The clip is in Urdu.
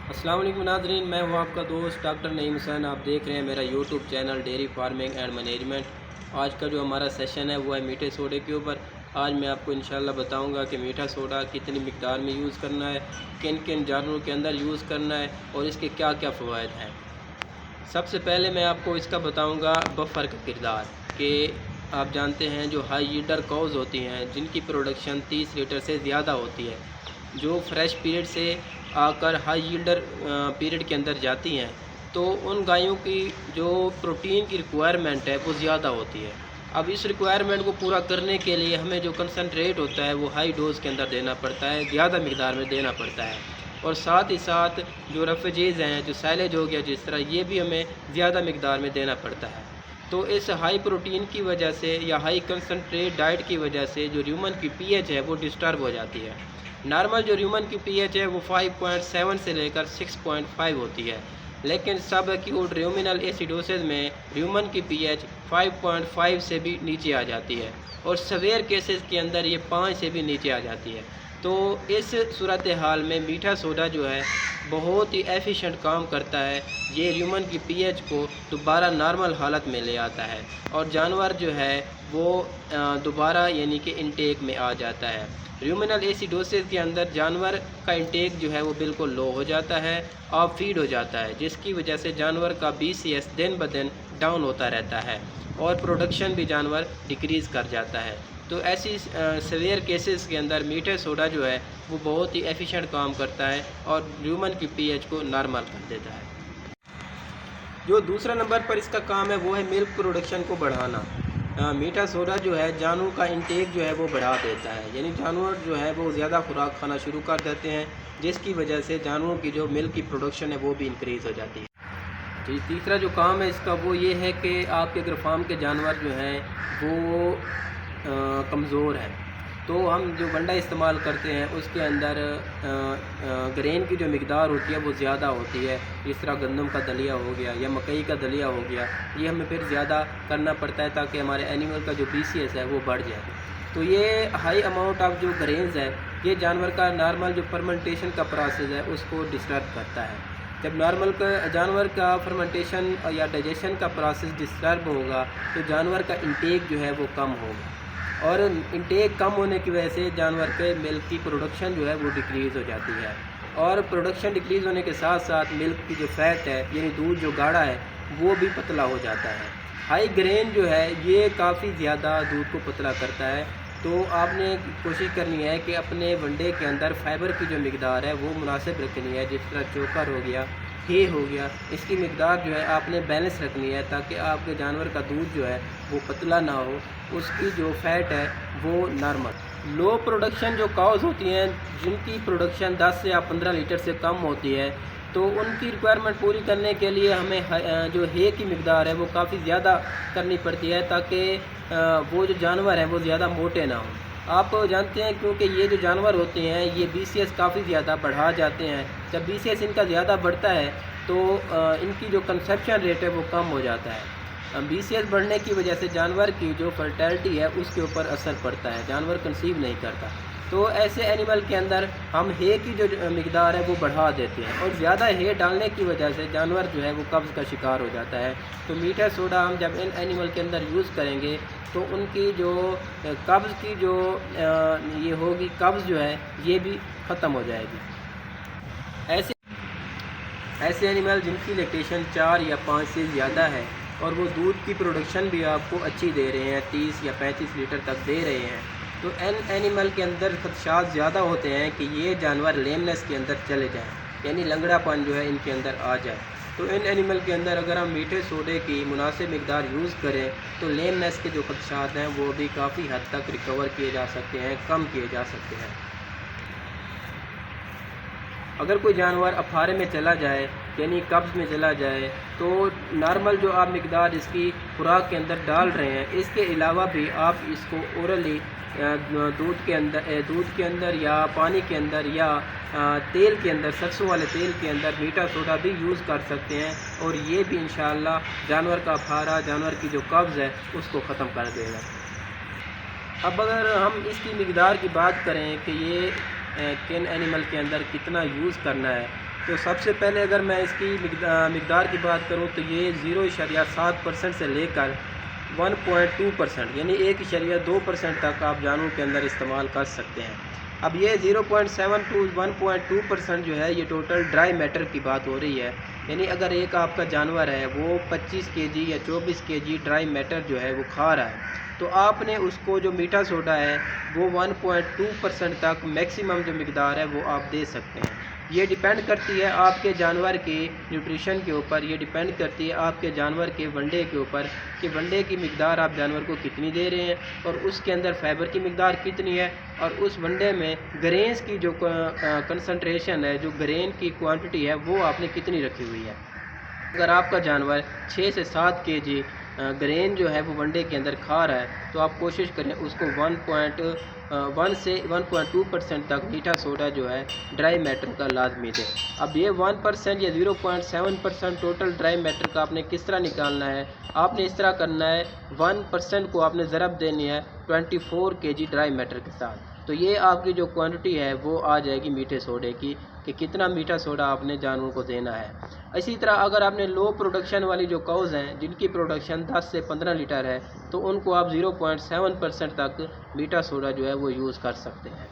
السلام علیکم ناظرین، میں ہوں آپ کا دوست ڈاکٹر نعیم حسین۔ آپ دیکھ رہے ہیں میرا YouTube channel dairy farming and management. آج کا جو ہمارا سیشن ہے وہ ہے میٹھے سوڈے کے اوپر۔ آج میں آپ کو انشاءاللہ بتاؤں گا کہ میٹھا سوڈا کتنی مقدار میں یوز کرنا ہے، کن کن جانوروں کے اندر یوز کرنا ہے اور اس کے کیا کیا فوائد ہیں۔ سب سے پہلے میں آپ کو اس کا بتاؤں گا بفر کا کردار، کہ آپ جانتے ہیں جو ہائی ییلڈر کاؤز ہوتی ہیں جن کی پروڈکشن 30 لیٹر سے زیادہ ہوتی ہے، جو فریش پیریڈ سے آ کر ہائی ییلڈر پیریڈ کے اندر جاتی ہیں، تو ان گایوں کی جو پروٹین کی ریکوائرمنٹ ہے وہ زیادہ ہوتی ہے۔ اب اس ریکوائرمنٹ کو پورا کرنے کے لیے ہمیں جو کنسنٹریٹ ہوتا ہے وہ ہائی ڈوز کے اندر دینا پڑتا ہے، زیادہ مقدار میں دینا پڑتا ہے، اور ساتھ ہی ساتھ جو رفیجیز ہیں، جو سائلیج ہو گیا جس طرح، یہ بھی ہمیں زیادہ مقدار میں دینا پڑتا ہے۔ تو اس ہائی پروٹین کی وجہ سے یا ہائی کنسنٹریٹ ڈائٹ کی وجہ سے جو ریومن کی پی ایچ ہے وہ ڈسٹرب ہو جاتی ہے۔ نارمل جو ریومن کی پی ایچ ہے وہ 5.7 سے لے کر 6.5 ہوتی ہے، لیکن سب ایکیوٹ ریومینل ایسیڈوسز میں ریومن کی پی ایچ 5.5 سے بھی نیچے آ جاتی ہے، اور سویئر کیسز کے اندر یہ 5 سے بھی نیچے آ جاتی ہے۔ تو اس صورتحال میں میٹھا سوڈا جو ہے بہت ہی ایفیشینٹ کام کرتا ہے، یہ ریومن کی پی ایچ کو دوبارہ نارمل حالت میں لے آتا ہے، اور جانور جو ہے وہ دوبارہ یعنی کہ انٹیک میں آ جاتا ہے۔ ریومینل ایسیڈوسز کے اندر جانور کا انٹیک جو ہے وہ بالکل لو ہو جاتا ہے، آف فیڈ ہو جاتا ہے، جس کی وجہ سے جانور کا بی سی ایس دن بدن ڈاؤن ہوتا رہتا ہے، اور پروڈکشن بھی جانور ڈکریز کر جاتا ہے۔ تو ایسی سیویئر کیسز کے اندر میٹھے سوڈا جو ہے وہ بہت ہی ایفیشینٹ کام کرتا ہے اور ریومن کی پی ایچ کو نارمل کر دیتا ہے۔ جو دوسرا نمبر پر اس کا کام ہے وہ ہے ملک پروڈکشن کو بڑھانا۔ میٹھا سوڈا جو ہے جانوروں کا انٹیک جو ہے وہ بڑھا دیتا ہے، یعنی جانور جو ہے وہ زیادہ خوراک کھانا شروع کر دیتے ہیں، جس کی وجہ سے جانوروں کی جو ملک کی پروڈکشن ہے وہ بھی انکریز ہو جاتی ہے۔ جی، تیسرا جو کام ہے اس کا وہ یہ ہے کہ آپ کے اگر فارم کے جانور جو ہیں وہ کمزور ہیں، تو ہم جو ونڈا استعمال کرتے ہیں اس کے اندر گرین کی جو مقدار ہوتی ہے وہ زیادہ ہوتی ہے، جس طرح گندم کا دلیا ہو گیا یا مکئی کا دلیا ہو گیا، یہ ہمیں پھر زیادہ کرنا پڑتا ہے تاکہ ہمارے اینیمل کا جو بی سی ایس ہے وہ بڑھ جائے۔ تو یہ ہائی اماؤنٹ آف جو گرینز ہے یہ جانور کا نارمل جو فرمنٹیشن کا پروسیس ہے اس کو ڈسٹرب کرتا ہے۔ جب نارمل کا جانور کا فرمنٹیشن یا ڈائجیشن کا پروسیس ڈسٹرب ہوگا تو جانور کا انٹیک جو ہے وہ کم ہوگا، اور انٹیک کم ہونے کی وجہ سے جانور کے ملک کی پروڈکشن جو ہے وہ ڈکریز ہو جاتی ہے، اور پروڈکشن ڈکریز ہونے کے ساتھ ساتھ ملک کی جو فیٹ ہے یعنی دودھ جو گاڑھا ہے وہ بھی پتلا ہو جاتا ہے۔ ہائی گرین جو ہے یہ کافی زیادہ دودھ کو پتلا کرتا ہے، تو آپ نے کوشش کرنی ہے کہ اپنے ونڈے کے اندر فائبر کی جو مقدار ہے وہ مناسب رکھنی ہے، جس طرح چوکر ہو گیا، ہے ہو گیا، اس کی مقدار جو ہے آپ نے بیلنس رکھنی ہے تاکہ آپ کے جانور کا دودھ جو ہے وہ پتلا نہ ہو، اس کی جو فیٹ ہے وہ نارمل۔ لو پروڈکشن جو کاؤز ہوتی ہیں جن کی پروڈکشن 10 سے یا 15 لیٹر سے کم ہوتی ہے، تو ان کی ریکوائرمنٹ پوری کرنے کے لیے ہمیں جو ہے کی مقدار ہے وہ کافی زیادہ کرنی پڑتی ہے تاکہ وہ جو جانور ہیں وہ زیادہ موٹے نہ ہوں۔ آپ جانتے ہیں کیونکہ یہ جو جانور ہوتے ہیں یہ بی سی ایس کافی زیادہ بڑھا جاتے ہیں، جب بی سی ایس ان کا زیادہ بڑھتا ہے تو ان کی جو کنسپشن ریٹ ہے وہ کم ہو جاتا ہے۔ بی سی ایس بڑھنے کی وجہ سے جانور کی جو فرٹیلٹی ہے اس کے اوپر اثر پڑتا ہے، جانور کنسیو نہیں کرتا۔ تو ایسے اینیمل کے اندر ہم ہے کی جو مقدار ہے وہ بڑھا دیتے ہیں، اور زیادہ ہے ڈالنے کی وجہ سے جانور جو ہے وہ قبض کا شکار ہو جاتا ہے۔ تو میٹھا سوڈا ہم جب ان اینیمل کے اندر یوز کریں گے تو ان کی جو قبض کی جو یہ ہوگی، قبض جو ہے یہ بھی ختم ہو جائے گی۔ ایسے اینیمل جن کی لیکٹیشن 4 یا 5 سے زیادہ ہے اور وہ دودھ کی پروڈکشن بھی آپ کو اچھی دے رہے ہیں، 30 یا 35 لیٹر تک دے رہے ہیں، تو ان اینیمل کے اندر خدشات زیادہ ہوتے ہیں کہ یہ جانور لیمنس کے اندر چلے جائیں، یعنی لنگڑا پن جو ہے ان کے اندر آ جائے۔ تو ان اینیمل کے اندر اگر ہم میٹھے سوڈے کی مناسب مقدار یوز کریں تو لیمنس کے جو خدشات ہیں وہ بھی کافی حد تک ریکور کیے جا سکتے ہیں، کم کیے جا سکتے ہیں۔ اگر کوئی جانور افارے میں چلا جائے یعنی قبض میں چلا جائے تو نارمل جو آپ مقدار اس کی خوراک کے اندر ڈال رہے ہیں، اس کے علاوہ بھی آپ اس کو اورلی دودھ کے اندر یا پانی کے اندر یا تیل کے اندر، سرسوں والے تیل کے اندر میٹھا سوڈا بھی یوز کر سکتے ہیں، اور یہ بھی انشاءاللہ جانور کا افارہ، جانور کی جو قبض ہے اس کو ختم کر دے گا۔ اب اگر ہم اس کی مقدار کی بات کریں کہ یہ کن اینیمل کے اندر کتنا یوز کرنا ہے، تو سب سے پہلے اگر میں اس کی مقدار کی بات کروں تو یہ 0.7% سے لے کر 1.2% یعنی 1.2% تک آپ جانوروں کے اندر استعمال کر سکتے ہیں۔ اب یہ 0.7 to 1.2% جو ہے یہ ٹوٹل ڈرائی میٹر کی بات ہو رہی ہے، یعنی اگر ایک آپ کا جانور ہے وہ 25 kg یا 24 kg ڈرائی میٹر جو ہے وہ کھا رہا ہے، تو آپ نے اس کو جو میٹھا سوڈا ہے وہ 1.2% تک میکسیمم جو مقدار ہے وہ آپ دے سکتے ہیں۔ یہ ڈیپینڈ کرتی ہے آپ کے جانور کے نیوٹریشن کے اوپر، یہ ڈیپینڈ کرتی ہے آپ کے جانور کے ونڈے کے اوپر کہ ونڈے کی مقدار آپ جانور کو کتنی دے رہے ہیں اور اس کے اندر فائبر کی مقدار کتنی ہے، اور اس ونڈے میں گرینز کی جو کنسنٹریشن ہے، جو گرین کی کوانٹٹی ہے وہ آپ نے کتنی رکھی ہوئی ہے۔ اگر آپ کا جانور 6 سے 7 kg گرین جو ہے وہ ونڈے کے اندر کھا رہا ہے تو آپ کوشش کریں اس کو 1 سے 1.2% تک میٹھا سوڈا جو ہے ڈرائی میٹر کا لازمی دیں۔ اب یہ 1% یا 0.7% ٹوٹل ڈرائی میٹر کا آپ نے کس طرح نکالنا ہے؟ آپ نے اس طرح کرنا ہے، 1% کو آپ نے ضرب دینی ہے 24 kg ڈرائی میٹر کے ساتھ، تو یہ آپ کی جو کوانٹٹی ہے وہ آ جائے گی میٹھے سوڈے کی کہ کتنا میٹھا سوڈا آپ نے جانوروں کو دینا ہے۔ اسی طرح اگر آپ نے لو پروڈکشن والی جو کاؤز ہیں جن کی پروڈکشن 10 سے 15 لیٹر ہے تو ان کو آپ 0.7% تک میٹھا سوڈا جو ہے وہ یوز کر سکتے ہیں۔